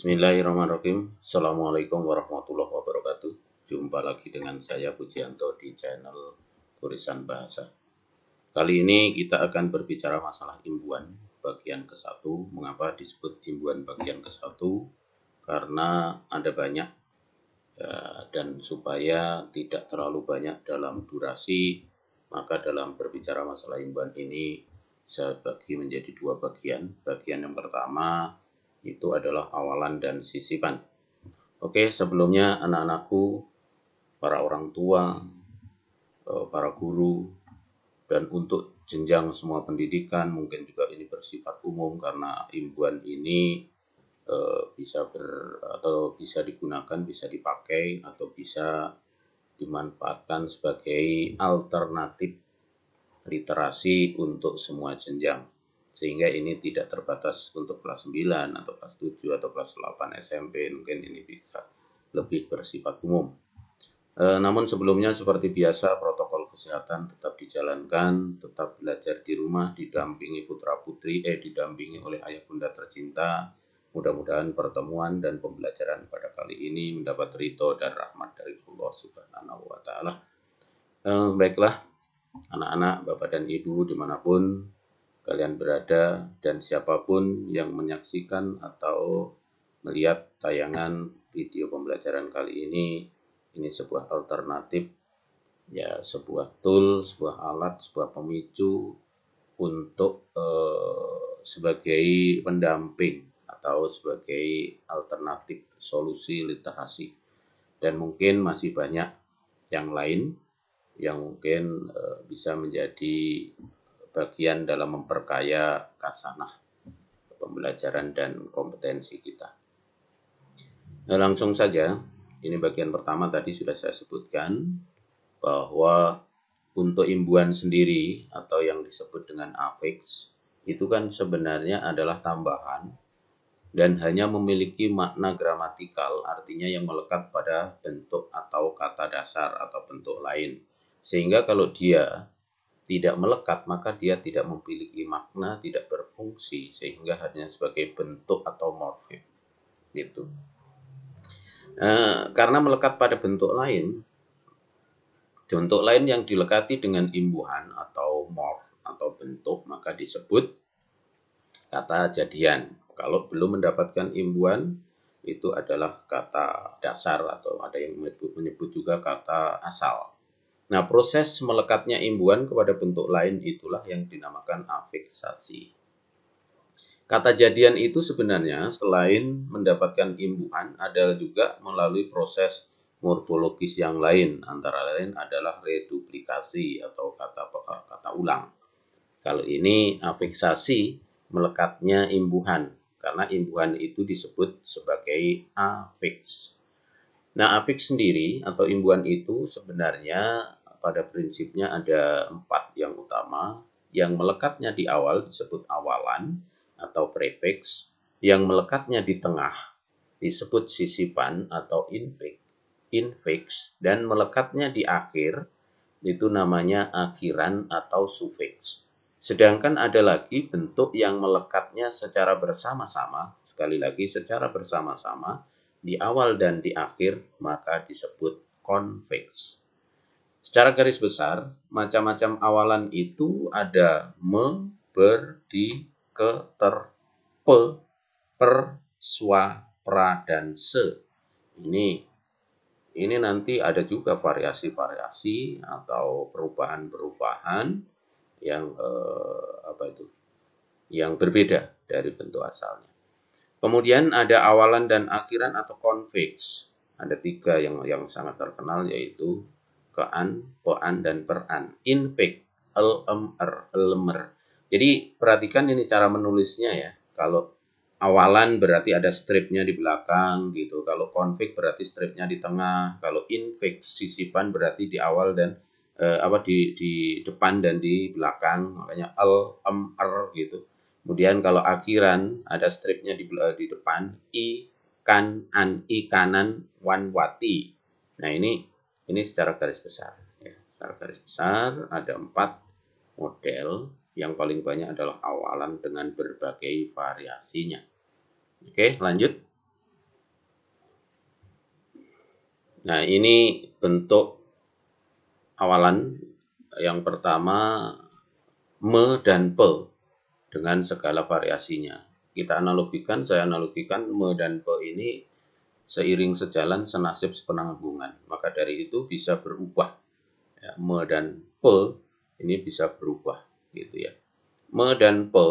Bismillahirrahmanirrahim. Assalamualaikum warahmatullahi wabarakatuh. Jumpa lagi dengan saya Pujianto di channel Kurisan Bahasa. Kali ini kita akan berbicara masalah imbuhan bagian ke-1. Mengapa disebut imbuhan bagian ke-1? Karena ada banyak ya, dan supaya tidak terlalu banyak dalam durasi, maka dalam berbicara masalah imbuhan ini saya bagi menjadi dua bagian. Bagian yang pertama itu adalah awalan dan sisipan. Oke, sebelumnya anak-anakku, para orang tua, para guru, dan untuk jenjang semua pendidikan, mungkin juga ini bersifat umum karena imbuhan ini bisa digunakan, bisa dipakai, atau bisa dimanfaatkan sebagai alternatif literasi untuk semua jenjang. Sehingga ini tidak terbatas untuk kelas 9 atau kelas 7 atau kelas 8 SMP, mungkin ini bisa lebih bersifat umum. Namun sebelumnya seperti biasa protokol kesehatan tetap dijalankan, tetap belajar di rumah, didampingi didampingi oleh ayah bunda tercinta. Mudah-mudahan pertemuan dan pembelajaran pada kali ini mendapat ridho dan rahmat dari Allah Subhanahu wa Ta'ala. Baiklah, anak-anak, bapak dan ibu dimanapun kalian berada dan siapapun yang menyaksikan atau melihat tayangan video pembelajaran kali ini sebuah alternatif, ya sebuah tool, sebuah alat, sebuah pemicu untuk sebagai pendamping atau sebagai alternatif solusi literasi. Dan mungkin masih banyak yang lain yang mungkin bisa menjadi bagian dalam memperkaya kasanah pembelajaran dan kompetensi kita. Nah, langsung saja, ini bagian pertama tadi sudah saya sebutkan bahwa untuk imbuhan sendiri atau yang disebut dengan afix itu kan sebenarnya adalah tambahan dan hanya memiliki makna gramatikal, artinya yang melekat pada bentuk atau kata dasar atau bentuk lain. Sehingga kalau dia tidak melekat, maka dia tidak memiliki makna, tidak berfungsi, sehingga hanya sebagai bentuk atau morfem. Gitu. Karena melekat pada bentuk lain yang dilekati dengan imbuhan atau morf atau bentuk, maka disebut kata jadian. Kalau belum mendapatkan imbuhan, itu adalah kata dasar atau ada yang menyebut juga kata asal. Nah, proses melekatnya imbuhan kepada bentuk lain itulah yang dinamakan afiksasi. Kata jadian itu sebenarnya selain mendapatkan imbuhan adalah juga melalui proses morfologis yang lain. Antara lain adalah reduplikasi atau kata ulang. Kalau ini afiksasi, melekatnya imbuhan. Karena imbuhan itu disebut sebagai afiks. Nah, afiks sendiri atau imbuhan itu sebenarnya pada prinsipnya ada 4 yang utama. Yang melekatnya di awal disebut awalan atau prefix. Yang melekatnya di tengah disebut sisipan atau infix. Dan melekatnya di akhir itu namanya akhiran atau sufiks. Sedangkan ada lagi bentuk yang melekatnya secara bersama-sama, sekali lagi secara bersama-sama, di awal dan di akhir, maka disebut konfiks. Secara garis besar, macam-macam awalan itu ada me, ber, di, ke, ter, pe, per, swa, pra, dan se. Ini nanti ada juga variasi-variasi atau perubahan-perubahan yang yang berbeda dari bentuk asalnya. Kemudian ada awalan dan akhiran atau konfiks. Ada 3 yang sangat terkenal, yaitu kean, pean, dan peran. Infik, elemer. Jadi perhatikan ini cara menulisnya ya. Kalau awalan berarti ada stripnya di belakang gitu. Kalau konfik berarti stripnya di tengah. Kalau infik sisipan berarti di awal dan di depan dan di belakang. Makanya gitu. Kemudian kalau akhiran ada stripnya di depan, i kanan, wan wati. Nah ini secara garis besar. Ya. Secara garis besar ada 4 model. Yang paling banyak adalah awalan dengan berbagai variasinya. Oke, lanjut. Nah, ini bentuk awalan yang pertama me dan pe dengan segala variasinya. Saya analogikan me dan pe ini seiring sejalan, senasib, sepenanggungan. Maka dari itu bisa berubah. Ya, me dan pe ini bisa berubah gitu ya. Me dan pe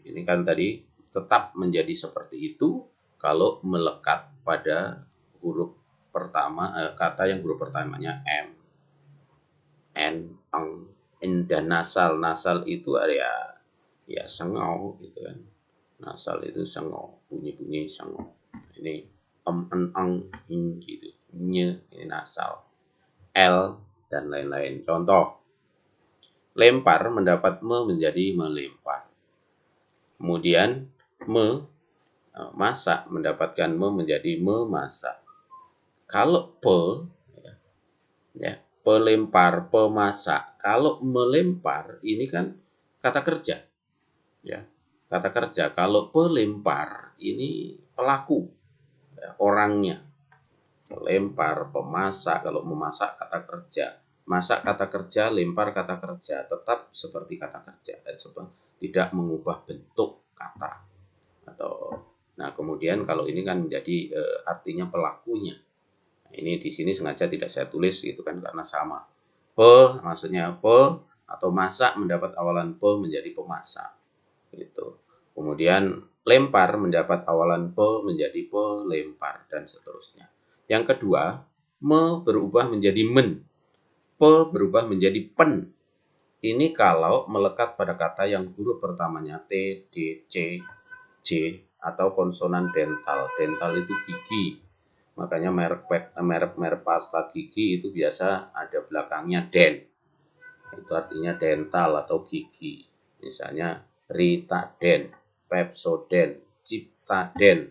ini kan tadi tetap menjadi seperti itu kalau melekat pada huruf pertama, kata yang huruf pertamanya m, n, eng, in, dan nasal. Nasal itu ada ya sengau gitu kan. Nasal itu sengau, bunyi-bunyi sengau. Ini en, eng, in gitu. Nye ini nasal. L dan lain-lain. Contoh, lempar mendapat me menjadi melempar. Kemudian me, masak mendapatkan me menjadi memasak. Kalau pe, ya, pelempar, pemasak. Kalau melempar ini kan kata kerja, ya, kata kerja. Kalau pelempar ini pelaku, ya, orangnya. Pelempar, pemasak. Kalau memasak kata kerja, masak kata kerja, lempar kata kerja. Tetap seperti kata kerja, tidak mengubah bentuk kata. Atau nah, kemudian kalau ini kan menjadi artinya pelakunya. Nah, ini di sini sengaja tidak saya tulis gitu kan karena sama. Pe maksudnya pe atau masak mendapat awalan pe menjadi pemasak gitu. Kemudian lempar mendapat awalan pe menjadi pelempar dan seterusnya. Yang kedua, me berubah menjadi men, pe berubah menjadi pen. Ini kalau melekat pada kata yang huruf pertamanya T, D, C, J atau konsonan dental. Dental itu gigi. Makanya merek pasta gigi itu biasa ada belakangnya den. Itu artinya dental atau gigi. Misalnya Ritaden, Pepsoden, Ciptaden,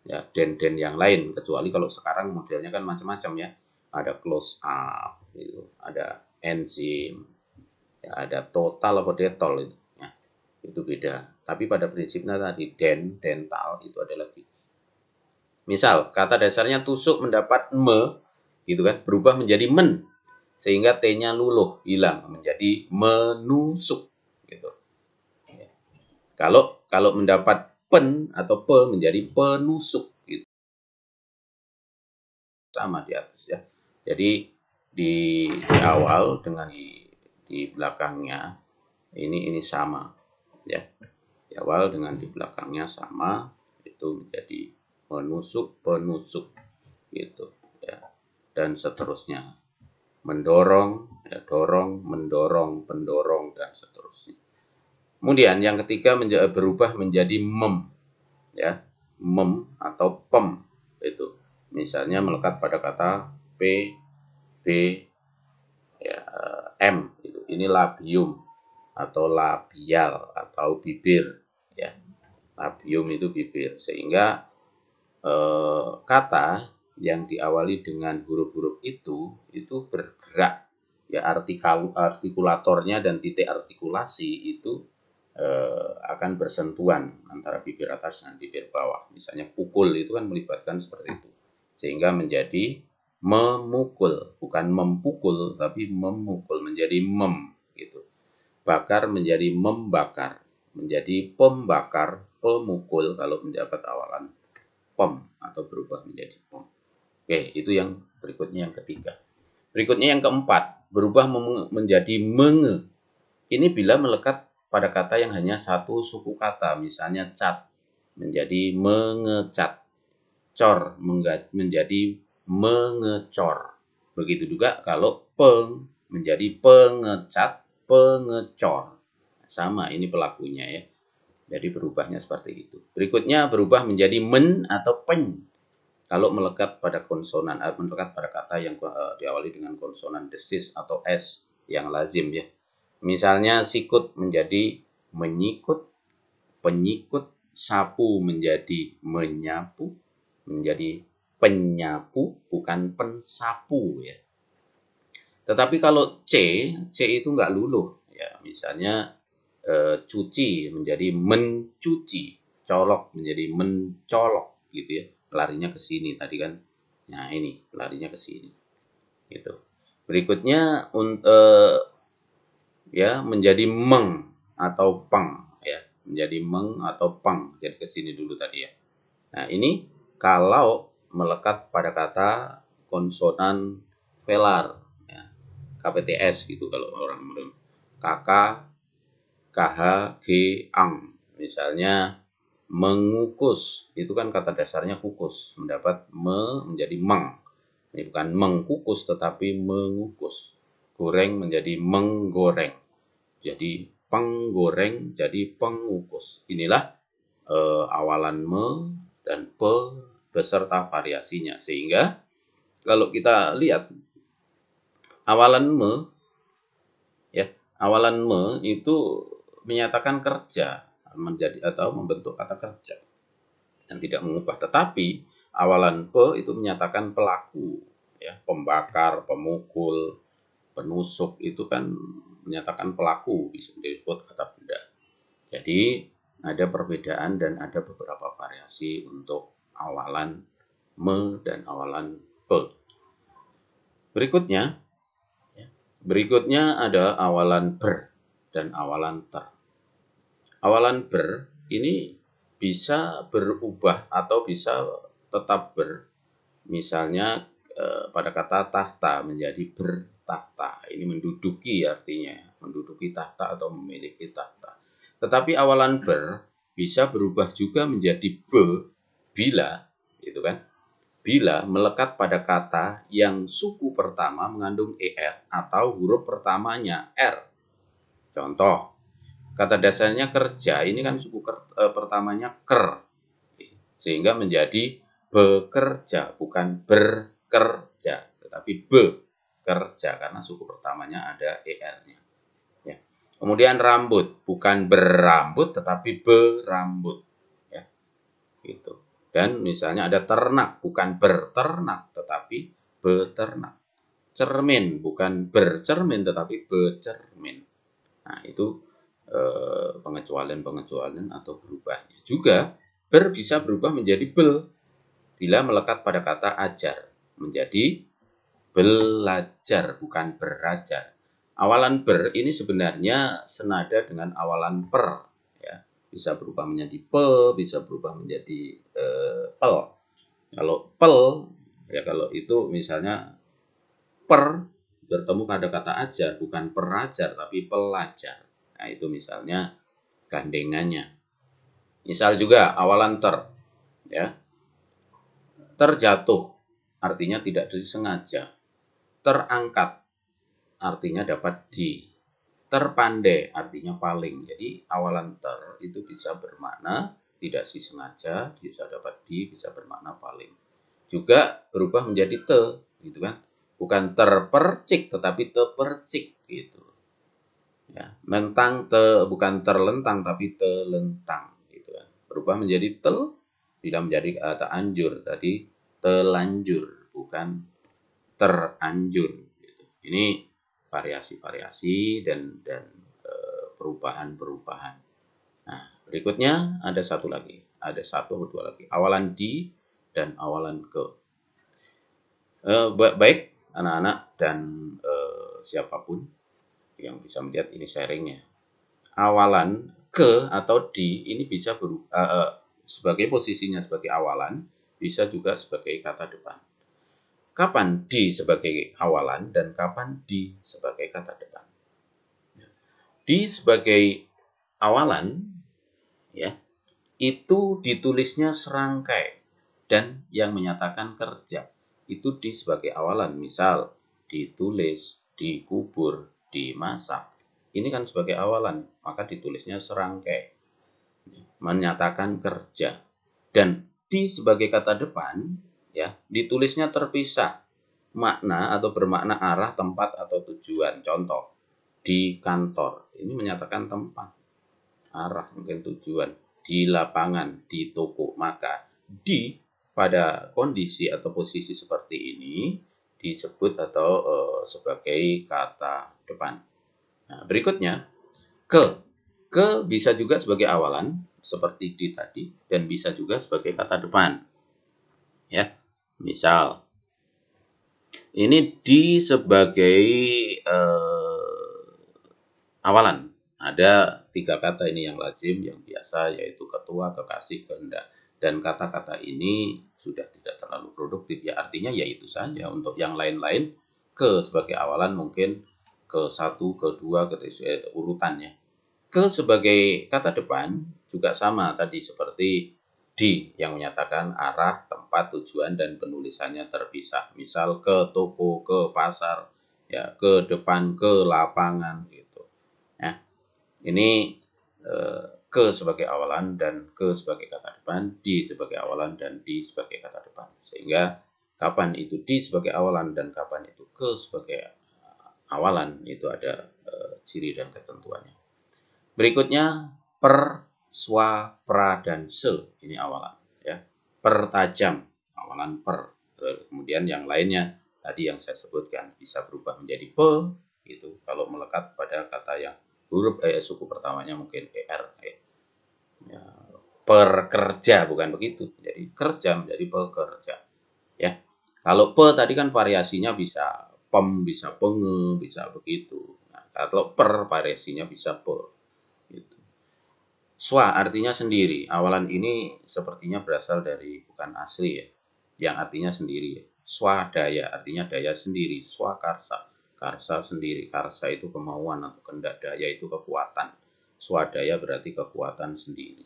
ya den-den yang lain. Kecuali kalau sekarang modelnya kan macam-macam ya. Ada close up, gitu. Ada enzim, ya, ada total atau detol itu. Ya, itu beda. Tapi pada prinsipnya tadi dental itu adalah gigi. Misal kata dasarnya tusuk mendapat me, gitu kan, berubah menjadi men, sehingga t-nya luluh, hilang menjadi menusuk, gitu. Kalau kalau mendapat pen atau pe menjadi penusuk, gitu. Sama di atas ya. Jadi di awal dengan di belakangnya ini sama ya. Di awal dengan di belakangnya sama, itu menjadi menusuk, penusuk gitu ya. Dan seterusnya. Mendorong, ya, dorong, mendorong, pendorong dan seterusnya. Kemudian yang ketiga berubah menjadi mem ya. Mem atau pem itu. Misalnya melekat pada kata P, B, ya, M itu. Ini labium atau labial atau bibir ya. Labium itu bibir, sehingga kata yang diawali dengan huruf-huruf itu bergerak ya, artikulatornya dan titik artikulasi itu akan bersentuhan antara bibir atas dan bibir bawah. Misalnya pukul itu kan melibatkan seperti itu, sehingga menjadi memukul, bukan mempukul tapi memukul, menjadi mem gitu. Bakar menjadi membakar, menjadi pembakar, pemukul kalau mendapat awalan pem atau berubah menjadi pem. Oke, itu yang berikutnya, yang ketiga. Berikutnya yang keempat, berubah menjadi menge. Ini bila melekat pada kata yang hanya satu suku kata, misalnya cat menjadi mengecat, cor menjadi mengecor. Begitu juga kalau peng menjadi pengecat, pengecor. Sama, ini pelakunya ya. Jadi berubahnya seperti itu. Berikutnya berubah menjadi men atau pen. Kalau melekat pada konsonan, melekat pada kata yang diawali dengan konsonan desis atau s yang lazim ya. Misalnya sikut menjadi menyikut, penyikut, sapu menjadi menyapu, menjadi penyapu, bukan pensapu ya. Tetapi kalau C itu nggak luluh ya. Misalnya cuci menjadi mencuci, colok menjadi mencolok gitu ya. Larinya ke sini tadi kan Nah, ini larinya ke sini. Gitu. Berikutnya ya menjadi meng atau peng ya, menjadi meng atau peng. Jadi ke sini dulu tadi ya. Nah, ini kalau melekat pada kata konsonan velar ya, KPTS gitu kalau orang menurut KK, KH, G, ang. Misalnya mengukus, itu kan kata dasarnya kukus, mendapat menjadi meng. Ini bukan mengkukus tetapi mengukus. Goreng menjadi menggoreng. Jadi penggoreng jadi pengukus. Inilah awalan me dan pe beserta variasinya. Sehingga kalau kita lihat awalan me ya, awalan me itu menyatakan kerja menjadi atau membentuk kata kerja yang tidak mengubah. Tetapi awalan pe itu menyatakan pelaku ya, pembakar, pemukul, penusuk itu kan menyatakan pelaku, bisa disebut kata benda. Jadi ada perbedaan dan ada beberapa variasi untuk awalan me dan awalan pe. Berikutnya, ada awalan ber dan awalan ter. Awalan ber ini bisa berubah atau bisa tetap ber. Misalnya pada kata tahta menjadi bertahta. Ini menduduki artinya, menduduki tahta atau memiliki tahta. Tetapi awalan ber bisa berubah juga menjadi be bila, gitu kan? Bila melekat pada kata yang suku pertama mengandung er atau huruf pertamanya r. Contoh, kata dasarnya kerja, ini kan suku pertamanya ker. Sehingga menjadi bekerja, bukan berkerja, tetapi bekerja karena suku pertamanya ada er-nya. Ya. Kemudian rambut, bukan berambut tetapi berambut. Ya. Gitu. Dan misalnya ada ternak, bukan berternak tetapi beternak. Cermin, bukan bercermin tetapi becermin. Nah, itu pengecualian atau berubahnya. Juga ber bisa berubah menjadi bel bila melekat pada kata ajar menjadi belajar, bukan berajar. Awalan ber ini sebenarnya senada dengan awalan per ya. Bisa berubah menjadi pe, bisa berubah menjadi pel. Kalau pel ya, kalau itu misalnya per bertemu pada kata ajar, bukan perajar tapi pelajar. Nah, itu misalnya gandengannya. Misal juga awalan ter ya. Terjatuh artinya tidak disengaja. Terangkat artinya dapat di. Terpandai artinya paling. Jadi awalan ter itu bisa bermakna tidak disengaja, bisa dapat di, bisa bermakna paling. Juga berubah menjadi te, gitu kan? Bukan terpercik tetapi tepercik gitu. Ya, mentang bukan terlentang tapi telentang gitu kan. Berubah menjadi tel, tidak menjadi kata anjur, tadi telanjur bukan teranjur gitu. Ini variasi-variasi dan perubahan-perubahan. Nah, berikutnya ada satu lagi, ada satu atau dua lagi, awalan di dan awalan ke. Baik anak-anak dan siapapun yang bisa melihat ini sharingnya. Awalan ke atau di ini bisa sebagai posisinya sebagai awalan, bisa juga sebagai kata depan. Kapan di sebagai awalan dan kapan di sebagai kata depan? Di sebagai awalan ya, itu ditulisnya serangkai dan yang menyatakan kerja itu di sebagai awalan. Misal ditulis, dikubur, dimasak. Ini kan sebagai awalan, maka ditulisnya serangkai menyatakan kerja. Dan di sebagai kata depan ya, ditulisnya terpisah makna atau bermakna arah, tempat atau tujuan. Contoh, di kantor. Ini menyatakan tempat, arah, mungkin tujuan. Di lapangan, di toko. Maka di pada kondisi atau posisi seperti ini disebut atau sebagai kata depan. Nah, berikutnya ke. Ke bisa juga sebagai awalan seperti di tadi dan bisa juga sebagai kata depan. Ya. Misal Ini di sebagai awalan. Ada 3 kata ini yang lazim, yang biasa, yaitu ketua, kekasih, kehendak. Dan kata-kata ini sudah tidak terlalu produktif, ya artinya ya itu saja. Untuk yang lain-lain, ke sebagai awalan mungkin ke satu, kedua, ketiga, urutannya. Ke sebagai kata depan juga sama tadi seperti di yang menyatakan arah, tempat, tujuan, dan penulisannya terpisah. Misal ke toko, ke pasar, ya ke depan, ke lapangan gitu. Ya, ini ke sebagai awalan dan ke sebagai kata depan, di sebagai awalan dan di sebagai kata depan. Sehingga kapan itu di sebagai awalan dan kapan itu ke sebagai awalan itu ada ciri dan ketentuannya. Berikutnya per, swa, pra, dan se. Ini awalan. Ya. Pertajam, awalan per. Kemudian yang lainnya tadi yang saya sebutkan bisa berubah menjadi pe. Gitu. Kalau melekat pada kata yang huruf suku pertamanya mungkin er. Ya. Perkerja bukan begitu. Jadi kerja menjadi pekerja. Ya. Kalau pe tadi kan variasinya bisa pem, bisa penge, bisa begitu. Nah, kalau per variasinya bisa pe. Gitu. Swa artinya sendiri. Awalan ini sepertinya berasal dari bukan asli ya, yang artinya sendiri ya. Swadaya artinya daya sendiri. Swakarsa, karsa sendiri. Karsa itu kemauan atau kehendak, daya itu kekuatan. Swadaya berarti kekuatan sendiri.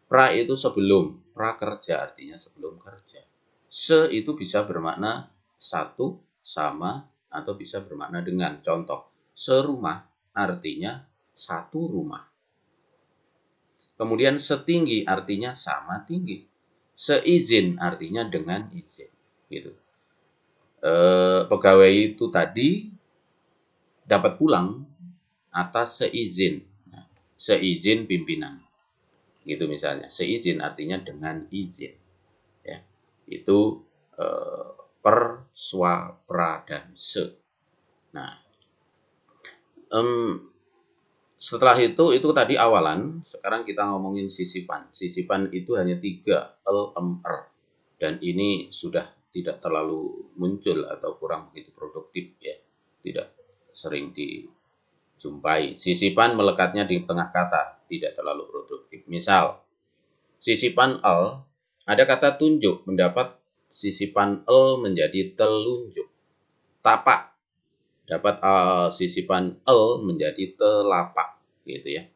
Pra itu sebelum, prakerja artinya sebelum kerja. Se itu bisa bermakna satu, sama, atau bisa bermakna dengan. Contoh, serumah artinya satu rumah. Kemudian setinggi artinya sama tinggi. Seizin artinya dengan izin. Gitu. Pegawai itu tadi dapat pulang atas seizin. Nah, seizin pimpinan. Gitu misalnya. Seizin artinya dengan izin. Ya. Itu per, swa, pra, dan se. Nah, setelah itu tadi awalan. Sekarang kita ngomongin sisipan. Sisipan itu hanya 3, l, m, r. Dan ini sudah tidak terlalu muncul atau kurang begitu produktif ya. Tidak sering dijumpai. Sisipan melekatnya di tengah kata, tidak terlalu produktif. Misal, sisipan l, ada kata tunjuk, mendapat sisipan l menjadi telunjuk. Tapak, dapat sisipan l menjadi telapak, gitu ya.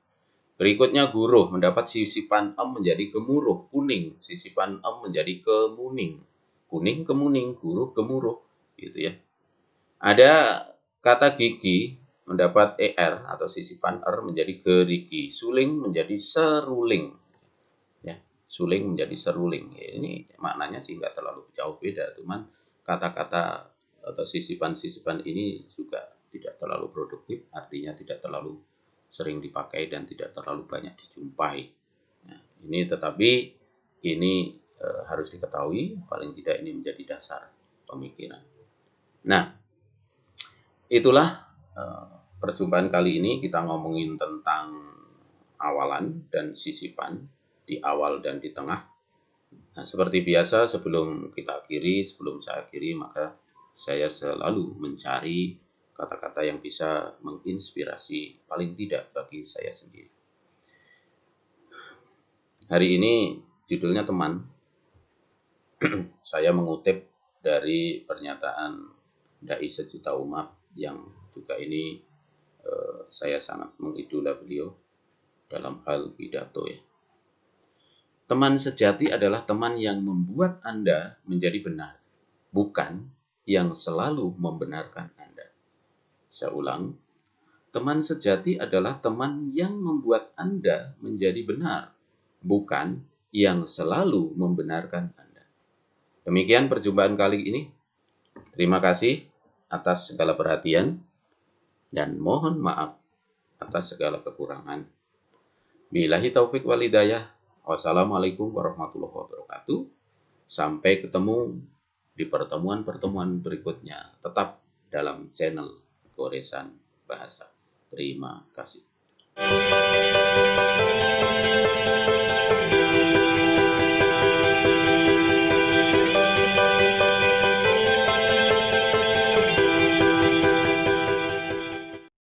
Berikutnya guruh, mendapat sisipan em menjadi gemuruh. Kuning, sisipan em menjadi kemuning. Kuning, kemuning, guruh, gemuruh, gitu ya. Ada kata gigi, mendapat er atau sisipan er menjadi gerigi. Suling menjadi seruling. Ya, suling menjadi seruling. Ya, ini maknanya sih nggak terlalu jauh beda, cuman kata-kata atau sisipan-sisipan ini juga tidak terlalu produktif, artinya tidak terlalu sering dipakai dan tidak terlalu banyak dijumpai. Nah, ini tetapi ini harus diketahui, paling tidak ini menjadi dasar pemikiran. Nah, itulah perjumpaan kali ini kita ngomongin tentang awalan dan sisipan di awal dan di tengah. Nah, seperti biasa sebelum kita akhiri, sebelum saya akhiri, maka saya selalu mencari kata-kata yang bisa menginspirasi paling tidak bagi saya sendiri. Hari ini judulnya teman. Saya mengutip dari pernyataan dai sejuta umat yang juga ini saya sangat mengidola beliau dalam hal pidato ya. Teman sejati adalah teman yang membuat Anda menjadi benar, bukan yang selalu membenarkan Anda. Saya ulang, teman sejati adalah teman yang membuat Anda menjadi benar, bukan yang selalu membenarkan Anda. Demikian perjumpaan kali ini. Terima kasih atas segala perhatian dan mohon maaf atas segala kekurangan. Billahi taufik wal hidayah. Wassalamualaikum warahmatullahi wabarakatuh. Sampai ketemu di pertemuan-pertemuan berikutnya. Tetap dalam channel Goresan Bahasa. Terima kasih.